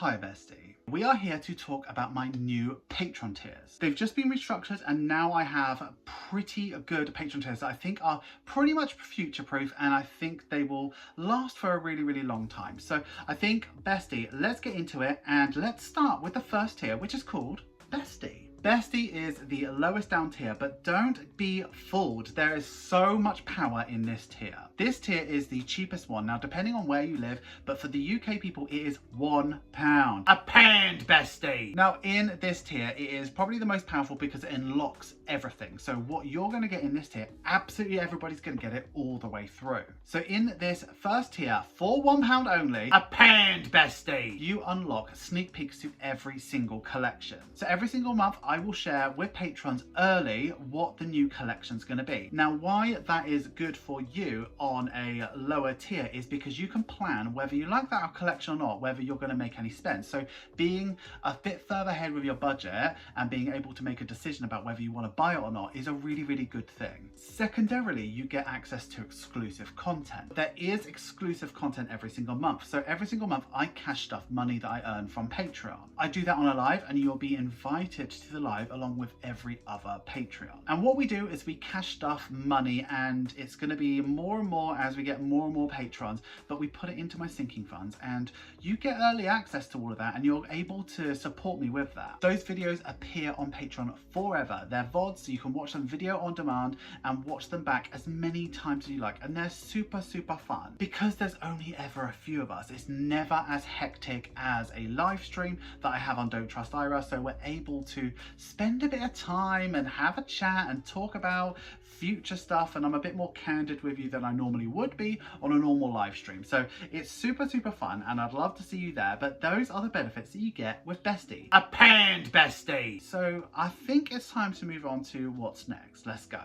Hi Bestie. We are here to talk about my new Patreon tiers. They've just been restructured and now I have pretty good Patreon tiers that I think are pretty much future proof, and I think they will last for a really long time. So I think, Bestie, let's get into it and let's start with the first tier, which is called Bestie. Bestie is the lowest down tier, but don't be fooled. There is so much power in this tier. This tier is the cheapest one. Now, depending on where you live, but for the UK people, it is £1. A pound, Bestie! Now, in this tier, it is probably the most powerful because it unlocks everything. So what you're going to get in this tier, absolutely everybody's going to get it all the way through. So in this first tier, for £1 only, a pound, Bestie, you unlock sneak peeks to every single collection. So every single month, I will share with patrons early what the new collection's going to be. Now, why that is good for you on a lower tier is because you can plan whether you like that collection or not, whether you're going to make any spend. So being a bit further ahead with your budget and being able to make a decision about whether you want to buy it or not is a really good thing. Secondarily, you get access to exclusive content. There is exclusive content every single month. So every single month I cash stuff money that I earn from Patreon. I do that on a live, and you'll be invited to the live along with every other Patreon. And what we do is we cash stuff money, and it's going to be more and more as we get more and more patrons, but we put it into my sinking funds and you get early access to all of that, and you're able to support me with that. Those videos appear on Patreon forever. They're VODs, so you can watch them video on demand and watch them back as many times as you like, and they're super fun. Because there's only ever a few of us, it's never as hectic as a live stream that I have on Don't Trust Ira, so we're able to spend a bit of time and have a chat and talk about future stuff, and I'm a bit more candid with you than I normally would be on a normal live stream. So it's super fun, and I'd love to see you there. But those are the benefits that you get with Bestie. A pound, Bestie! So I think it's time to move on to what's next. Let's go.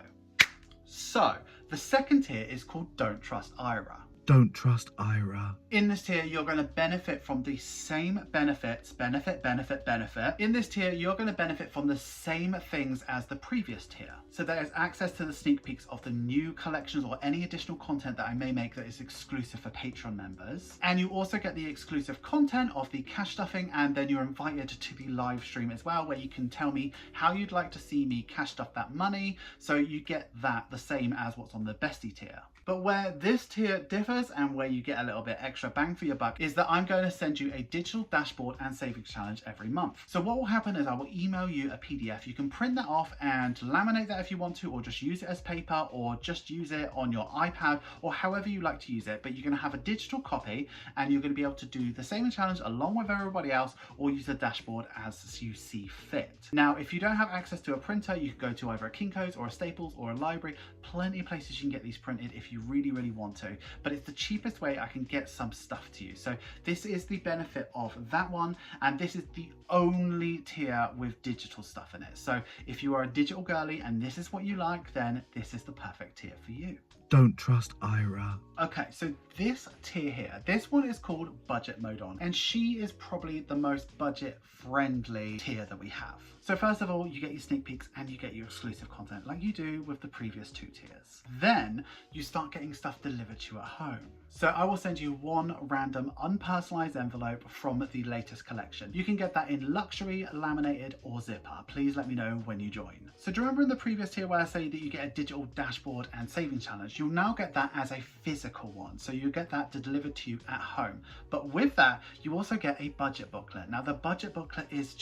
So the second tier is called Don't Trust Ira. Don't Trust Ira. In this tier, you're going to benefit from the same benefits, benefit. In this tier, you're going to benefit from the same things as the previous tier. So there is access to the sneak peeks of the new collections or any additional content that I may make that is exclusive for Patreon members. And you also get the exclusive content of the cash stuffing, and then you're invited to the live stream as well, where you can tell me how you'd like to see me cash stuff that money. So you get that the same as what's on the Bestie tier. But where this tier differs and where you get a little bit extra bang for your buck is that I'm going to send you a digital dashboard and savings challenge every month. So what will happen is I will email you a PDF. You can print that off and laminate that if you want to, or just use it as paper, or just use it on your iPad, or however you like to use it. But you're going to have a digital copy, and you're going to be able to do the savings challenge along with everybody else, or use the dashboard as you see fit. Now, if you don't have access to a printer, you can go to either a Kinko's or a Staples or a library. Plenty of places you can get these printed if you really want to, but it's the cheapest way I can get some stuff to you. So this is the benefit of that one, and this is the only tier with digital stuff in it. So if you are a digital girly and this is what you like, then this is the perfect tier for you. Don't Trust Ira. Okay, so this tier here, this one is called Budget Mode On, and she is probably the most budget friendly tier that we have. So first of all, you get your sneak peeks and you get your exclusive content like you do with the previous two tiers. Then you start getting stuff delivered to you at home. So I will send you one random unpersonalized envelope from the latest collection. You can get that in luxury, laminated, or zipper. Please let me know when you join. So do you remember in the previous tier where I say that you get a digital dashboard and saving challenge? You'll now get that as a physical one. So you get that delivered to you at home. But with that, you also get a budget booklet. Now the budget booklet is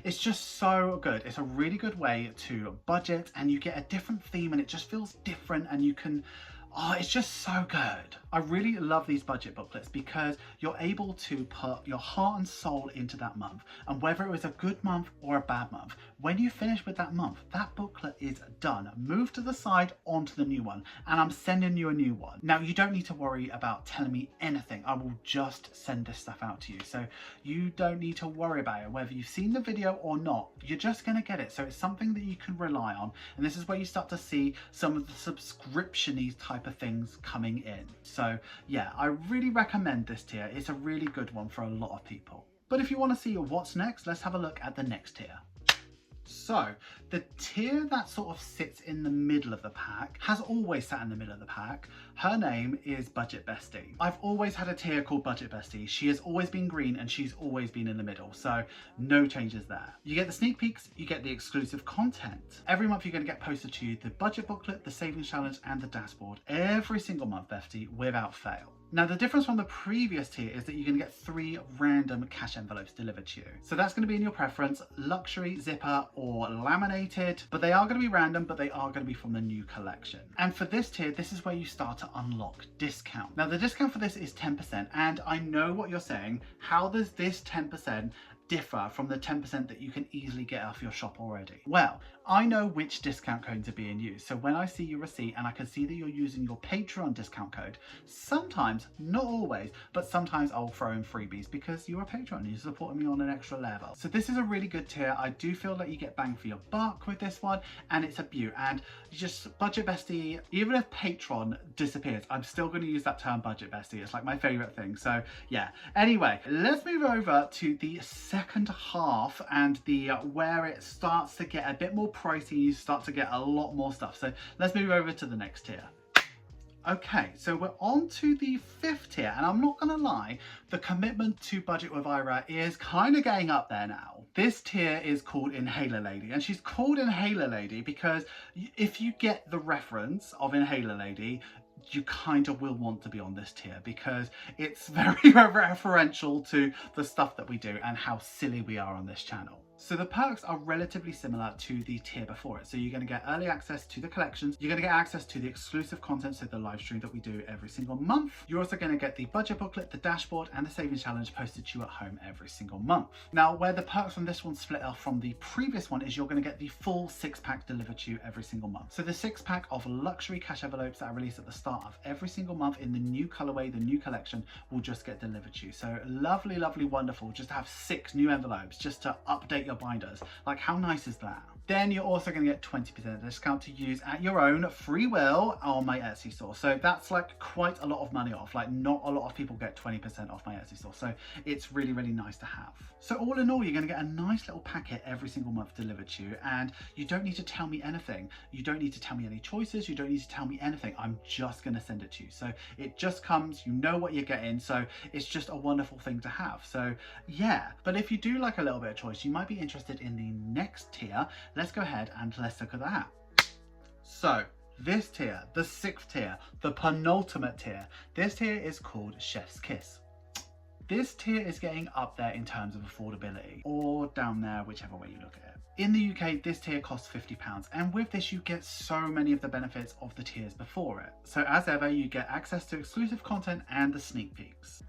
it's just so good. It's a really good way to budget, and you get a different theme, and it just feels different, and you can, oh, it's just so good. I really love these budget booklets because you're able to put your heart and soul into that month, and whether it was a good month or a bad month, when you finish with that month, that booklet is done. Move to the side onto the new one, and I'm sending you a new one. Now, you don't need to worry about telling me anything. I will just send this stuff out to you. So you don't need to worry about it, whether you've seen the video or not. You're just going to get it. So it's something that you can rely on. And this is where you start to see some of the subscription-y type of things coming in. So yeah, I really recommend this tier. It's a really good one for a lot of people. But if you want to see what's next, let's have a look at the next tier. So the tier that sort of sits in the middle of the pack has always sat in the middle of the pack. Her name is Budget Bestie. I've always had a tier called Budget Bestie. She has always been green and she's always been in the middle. So no changes there. You get the sneak peeks, you get the exclusive content. Every month you're going to get posted to you the budget booklet, the savings challenge and the dashboard every single month, Bestie, without fail. Now the difference from the previous tier is that you're going to get 3 random cash envelopes delivered to you. So that's going to be in your preference, luxury, zipper or laminated, but they are going to be random, but they are going to be from the new collection. And for this tier, this is where you start to unlock discount. Now the discount for this is 10%, and I know what you're saying, how does this 10% differ from the 10% that you can easily get off your shop already? Well, I know which discount code to be in use. So when I see your receipt and I can see that you're using your Patreon discount code, sometimes, not always, but sometimes I'll throw in freebies because you're a Patreon, you're supporting me on an extra level. So this is a really good tier. I do feel that you get bang for your buck with this one, and it's a beaut. And just Budget Bestie, even if Patreon disappears, I'm still going to use that term Budget Bestie. It's like my favorite thing. So yeah. Anyway, let's move over to the second half and the where it starts to get a bit more pricey. You start to get a lot more stuff. So let's move over to the next tier. Okay, so we're on to the 5th tier, and I'm not gonna lie, the commitment to budget with Ira is kind of getting up there now. This tier is called Inhaler Lady, and she's called Inhaler Lady because if you get the reference of Inhaler Lady, you kind of will want to be on this tier because it's very referential to the stuff that we do and how silly we are on this channel. So the perks are relatively similar to the tier before it. So you're going to get early access to the collections, you're going to get access to the exclusive content, so the live stream that we do every single month. You're also going to get the budget booklet, the dashboard and the savings challenge posted to you at home every single month. Now where the perks from this one split off from the previous one is you're going to get the full 6-pack delivered to you every single month. So the 6-pack of luxury cash envelopes that are released at the start of every single month in the new colorway, the new collection, will just get delivered to you. So lovely, lovely, wonderful just to have 6 new envelopes just to update your binders. Like how nice is that? Then you're also going to get 20% discount to use at your own free will on my Etsy store. So that's like quite a lot of money off. Like not a lot of people get 20% off my Etsy store. So it's really, really nice to have. So all in all, you're going to get a nice little packet every single month delivered to you. And you don't need to tell me anything. You don't need to tell me any choices. You don't need to tell me anything. I'm just going to send it to you. So it just comes, you know what you're getting. So it's just a wonderful thing to have. So yeah, but if you do like a little bit of choice, you might be interested in the next tier. Let's go ahead and let's look at that. So this tier, the 6th tier, the penultimate tier, this tier is called Chef's Kiss. This tier is getting up there in terms of affordability, or down there, whichever way you look at it. In the UK, this tier costs £50, and with this you get so many of the benefits of the tiers before it. So as ever, you get access to exclusive content and the sneak peeks.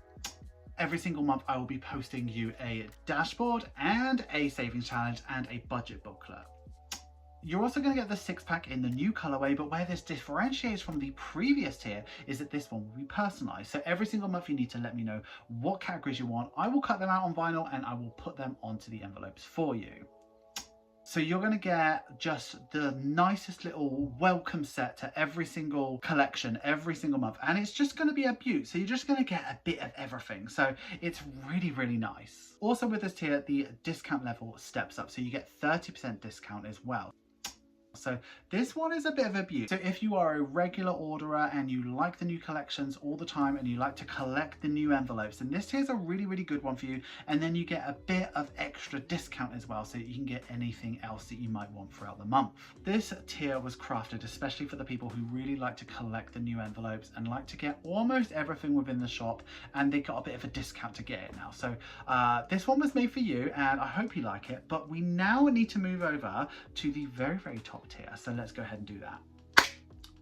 Every single month I will be posting you a dashboard and a savings challenge and a budget booklet. You're also going to get the 6-pack in the new colorway, but where this differentiates from the previous tier is that this one will be personalized. So every single month you need to let me know what categories you want. I will cut them out on vinyl and I will put them onto the envelopes for you. So you're going to get just the nicest little welcome set to every single collection every single month, and it's just going to be a beaut. So you're just going to get a bit of everything, so it's really, really nice. Also with this tier, the discount level steps up, so you get 30% discount as well. So this one is a bit of a beaut. So if you are a regular orderer and you like the new collections all the time and you like to collect the new envelopes, then this tier is a really, really good one for you. And then you get a bit of extra discount as well, so you can get anything else that you might want throughout the month. This tier was crafted especially for the people who really like to collect the new envelopes and like to get almost everything within the shop, and they got a bit of a discount to get it now. So this one was made for you, and I hope you like it. But we now need to move over to the very, very top tier. So let's go ahead and do that.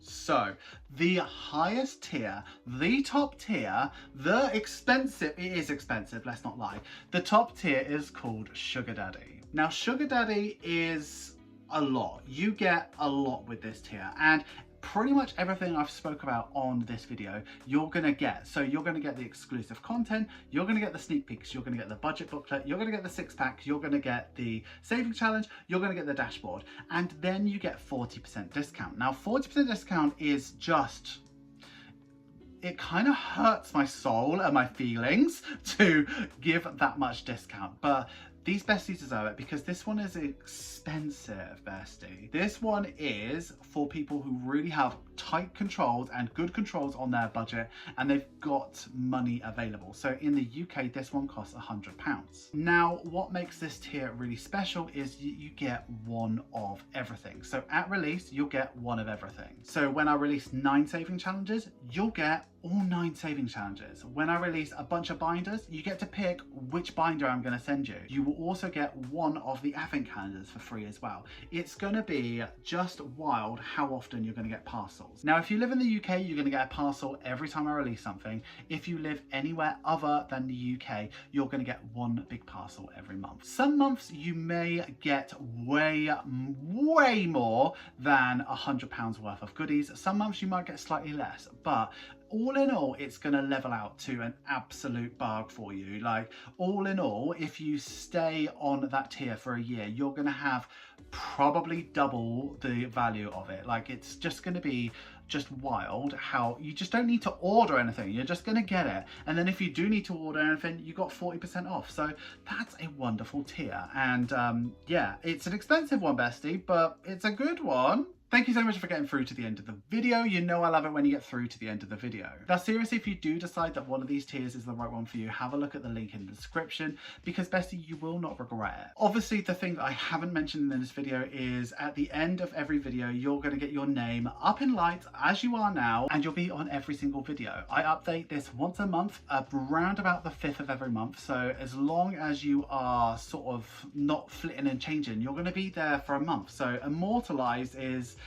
So the highest tier, the top tier, the expensive, it is expensive, let's not lie. The top tier is called Sugar Daddy. Now Sugar Daddy is a lot. You get a lot with this tier, and pretty much everything I've spoke about on this video you're gonna get. So you're gonna get the exclusive content, you're gonna get the sneak peeks, you're gonna get the budget booklet, you're gonna get the 6-pack, you're gonna get the saving challenge, you're gonna get the dashboard, and then you get 40% discount. Now 40% discount is just, it kind of hurts my soul and my feelings to give that much discount, but these Besties deserve it because this one is expensive, Bestie. This one is for people who really have tight controls and good controls on their budget, and they've got money available. So in the UK, this one costs £100. Now, what makes this tier really special is you get one of everything. So at release, you'll get one of everything. So when I release 9 saving challenges, you'll get all 9 saving challenges. When I release a bunch of binders, you get to pick which binder I'm going to send you. You will also get one of the advent calendars for free as well. It's going to be just wild how often you're going to get parcels. Now, if you live in the UK, you're going to get a parcel every time I release something. If you live anywhere other than the UK, you're going to get one big parcel every month. Some months you may get way more than £100 worth of goodies. Some months you might get slightly less, but all in all, it's going to level out to an absolute bargain for you. Like, all in all, if you stay on that tier for a year, you're going to have probably double the value of it. Like, it's just going to be just wild how you just don't need to order anything. You're just going to get it. And then if you do need to order anything, you got 40% off. So that's a wonderful tier. And yeah, it's an expensive one, Bestie, but it's a good one. Thank you so much for getting through to the end of the video. You know I love it when you get through to the end of the video. Now seriously, if you do decide that one of these tiers is the right one for you, have a look at the link in the description, because Bestie, you will not regret it. Obviously, the thing that I haven't mentioned in this video is at the end of every video, you're going to get your name up in lights as you are now, and you'll be on every single video. I update this once a month, around about the 5th of every month. So as long as you are sort of not flitting and changing, you're going to be there for a month. So immortalized is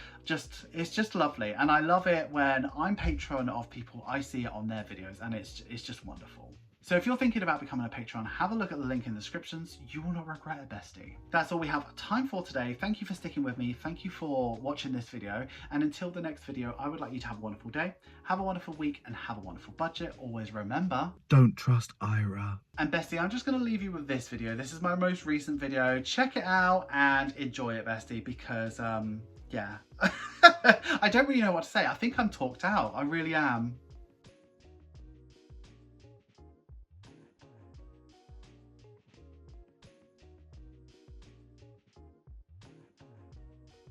it's just lovely, and I love it when I'm patron of people. I see it on their videos, and it's just wonderful. So if you're thinking about becoming a patron, have a look at the link in the descriptions. You will not regret it, Bestie. That's all we have time for today. Thank you for sticking with me. Thank you for watching this video. And until the next video, I would like you to have a wonderful day, have a wonderful week, and have a wonderful budget. Always remember, Don't trust Ira. And Bestie, I'm just going to leave you with this video. This is my most recent video. Check it out and enjoy it, Bestie, because yeah. I don't really know what to say. I think I'm talked out. I really am.